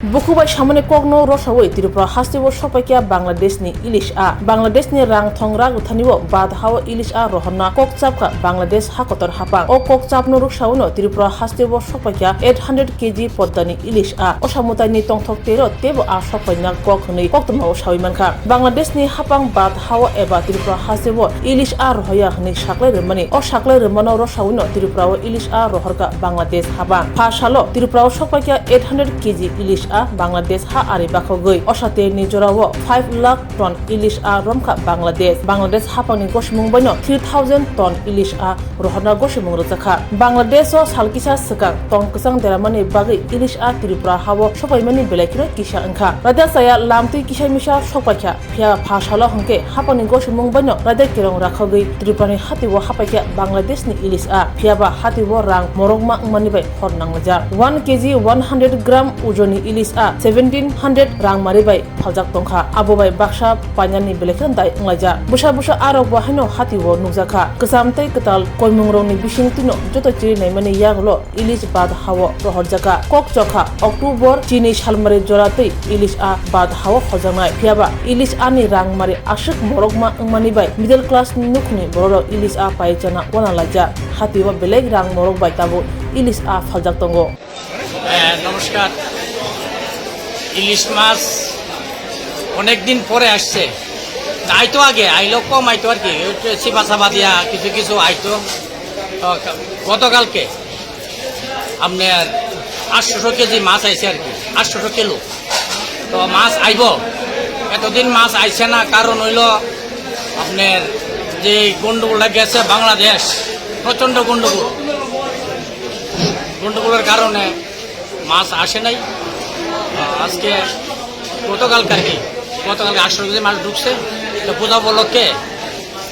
Bukubai Shamane Kogno Rosaway Tripura Hasteo Sokphaikha Bangladeshni Elish Bangladeshni rang thongra uthanibo bad hawa Elish rohana Kokchapka Bangladesh hakotor hapang o Kokchapno ruksawno Tripura Hasteo Sokphaikha 800 kg poddani Elish osamutani tongthok tero tebo sokpaina kokhni koktoma sawimanka Bangladeshni hapang bad hawa eba Tripura Hasteo Elish rohaya hni saklai remani o saklai remano rosawno Tripura Elish rohorka Bangladesh hapang phasalo Tripura Sokphaikha 800 kg Elish Bangladesh ha aribakho goi osate ni jorawo 5 lakh ton Elish romkha Bangladesh hapangni goshmung baino 3000 ton Elish rohana goshmung rojaka Bangladesh o salkisa saka tong kusang deramani bagi Elish Tripura hawo sopaimani belaikino kisa angkha rada saya lamtui kisai misa Sokphaikha phia phasalo hangke hapangni goshmung baino rada kirong rakhogoi Tripura ni hatiwo Sokphaikha Bangladeshni Elish Phiyaba hatiwo rang Morokjak mani bai hornang maja 1 kg 100 gram ujoni Elish 1700 rang mari bai phaljak tongkha abobai baksa panyani belekhan dai nglaja busa arok bahino hatiwo nukjaka ksamtai katal koimungrongni bisingtino joto chiri naimani yaglo Elish bad hawo rohorjaka kokchokha October chini salmari joratei Elish bad hawo hojangnai Phiyaba Elish ni rang mari ashuk Morokjak mani bai middle class nukni bororo Elish paichana wana laja hatiwo belek rang morok bai tabo Elish phaljak tongo নমস্কার ইলিশ মাছ অনেক দিন পরে আসছে আইতো আগে আইলো কম আইতো আর কি সিপা সাপা দিয়া কিছু কিছু আইতো গতকালকে আপনার 800 কেজি মাছ আইছে আর কি 800 কিলো তো মাছ আইব এতদিন মাছ আইছে না কারণ হইল আপনার যে গন্ডগোলটা গেছে বাংলাদেশ প্রচণ্ড গন্ডগোলের কারণে মাছ আসে নাই আজকে গতকালকে 800 কেজি মাছ ঢুকছে তো পূজা উপলক্ষে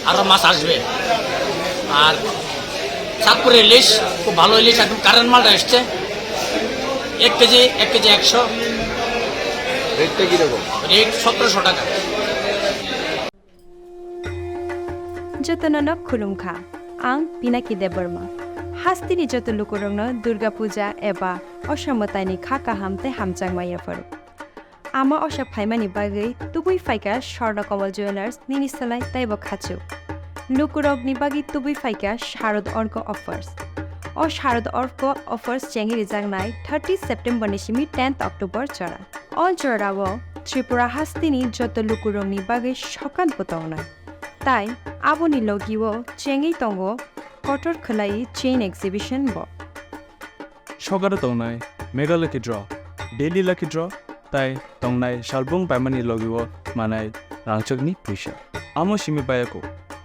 আরও মাছ আসবে আর চাঁদপুরের ইলিশ খুব ভালো ইলিশ একদম কারেন্ট মালটা এসছে 1 কেজি 100 রেটটা কীরকম রেট 1700 টাকা যতনন খুলুমখা আং পিনাকি দেববর্মা হাস্তিনি যত লুকুরংনো দুর্গা পূজা এবা অসমতানি খাকা হামতে হামচাংমাইয়া ফরু আমা অসা ফাইমানি বাগৈ তুবুই ফাইকা স্বর্ণকমল জুয়েলার্স নিনিসলাই তাইব খাচু লুকুরগনি বাগি তুবুই ফাইকা শারদ অর্ক অফার্স ও শারদ অর্ক অফার্স চেঙ্গি রিজাংনাই 30 সেপ্টেম্বর নিশিমি 10 অক্টোবর চড়া অল চড়াও ত্রিপুরা হাস্তিনি যত লুকুরংনি বাগৈ সকান পতংনা তাই আবনি লগিও চেঙ্গি তঙ্গ কটর খলাই চেইন এক্সিবিশন ব সকারে তংনাই mega lucky draw daily lucky draw তাই তংনাই শালবুং পাইমানি লগিব মানাই রাংচকনি পয়সা আমো সিমি বায়াকো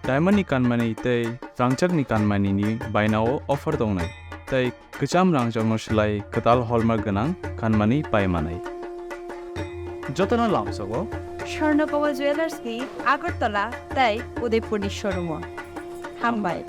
ডায়মন্ডনি কানমানি তাই রাংচকনি কানমানি নি বাইনাও অফার তংনাই তাই কচাম রাংচকনো সেলাই কতাল হলমার্ক গনাং কানমানি পাইমানাই যতনা লামসগো স্বর্ণকমল জুয়েলার্স নি আগরতলা তাই উদয়পুর শোরুম হামবাই